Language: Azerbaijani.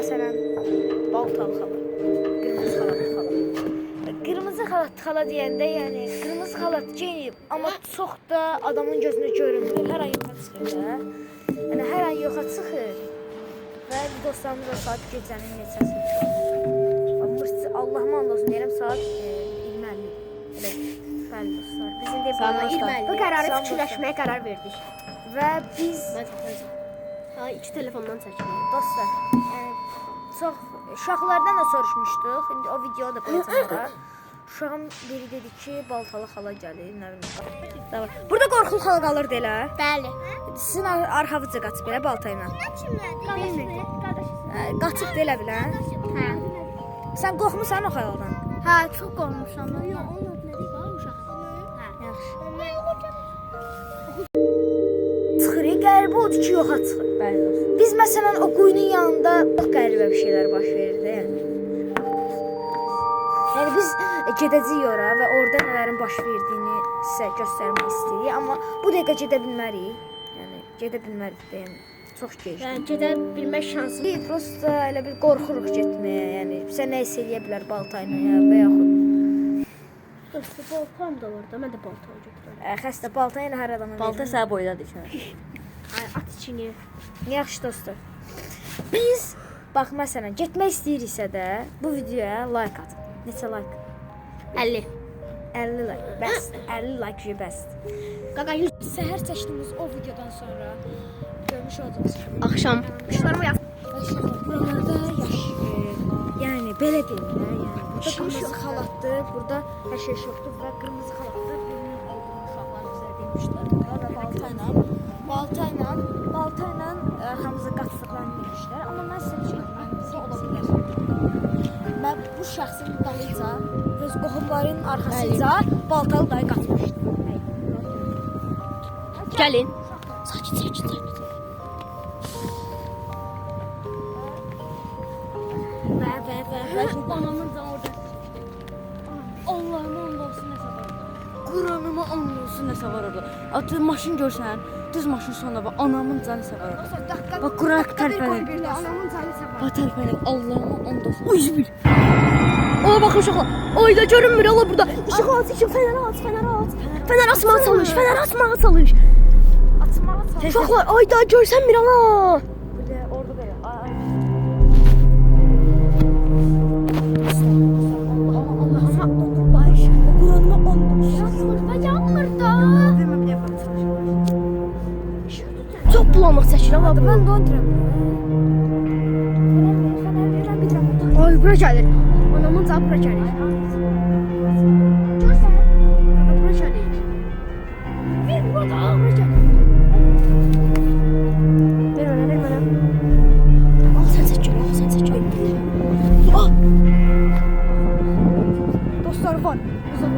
Məsələn, baltalı xala, qırmızı xalatlı xala. Qırmızı xalatlı xala deyəndə, yəni qırmızı xalat geyinib, amma çox da adamın gözünə görünmür. Hər ay yoxa çıxır da. Yəni hər ay yoxa çıxır. Və dostlarımızla saat gecənin neçəsini çıxır. Allah'ıma and olsun deyirəm, saat 20:50. Bəli dostlar. Bizim də Bu qərarı fikirləşməyə qərar verdik. Və biz iki telefondan çəkirik. dostlar, yəni çox uşaqlardan da soruşmuşduq. İndi o videonu da qoyacağam ora. Uşağın biri dedi ki, baltalı xala gəlir, nə bilim. Burada qorxulu xala qalır deyə. Bəli. Sizin arxavıca qaçıb belə balta ilə. Bilmirdim. Qaçıb deyə bilən. Hə. Sən qorxmusan o xalaldan? Hə, çox qorxmuşam. Yox, onun adı nədir? Bax, uşaq. Hə. Yaxşı. Çıxır, qəribə odur ki, yoxa çıxır. Bəli dostlar. Biz məsələn o quyunun yanında çox qəribə bir şeylər baş verir də, yəni. Yəni biz gedəcəyik ora və orada nələrin baş verdiyini sizə göstərmək istəyirik, amma bu dəqiqə gedə bilmərik. Yəni gedə bilmərik də, yəni çox gec. Yəni gedə bilmək şansı. Prosta elə bir qorxuruq getməyə, yəni bizə nə hiss eləyə bilər balta ilə ya və yaxud Dostlar, baltam da var da, mən də balta götürürəm. xəstə balta ilə hər adama Balta sənə boydadır ki. Ay, at içini. Yaxşı dostlar. Biz bax məsələn getmək istəyiriksə də bu videoya like atın. Neçə like? 50. 50 like. Bəs 50 like you best. Qaqa 100. Səhər çəkdiyimiz o videodan sonra görmüş olacağız. Axşam. Quşlarımı yap. Buralarda yaşayır. Yəni belə deyim də, yəni burada qırmızı xalatdır, burada hər şey yoxdur və qırmızı xalatdır. Birinin olduğunu uşaqlar bizə demişlər. Və balta ilə arxamıza qaçdıqlarını demişlər. Amma mən sizə bir şey deyim, ola bilər. Mən bu şəxsin dalınca, öz qohumlarının arxasınca baltalı dayı qaçmışdı. Gəlin. Sakit. Və Anamın da orada. Allah'ıma and olsun nəsə var. Quranıma and olsun nəsə var orada. Atı maşın görsən, düz maşın sonuna bax, anamın canı səvər orada. Bax Quran tərpənir. anamın canı səvər. Bax tərpənir. Allahıma and olsun. Uy bir. Ola bax uşaqlar. Oyda görünmür ola burada. İşıq at, fənər at. Fənər asmağa çalış. Açmağa çalış. Uşaqlar, ayda görsən bir ala. Orada belə. Çox bulanıq çəkir amma Mən də onu deyirəm. Ay, bura gəlir. Anamın canı bura gəlir. Görsən? Bura gəlir. Bir burada, bura gəlir. Ver mənə. Al, sən çək gör. Ah! Dostlar var. Uzaq.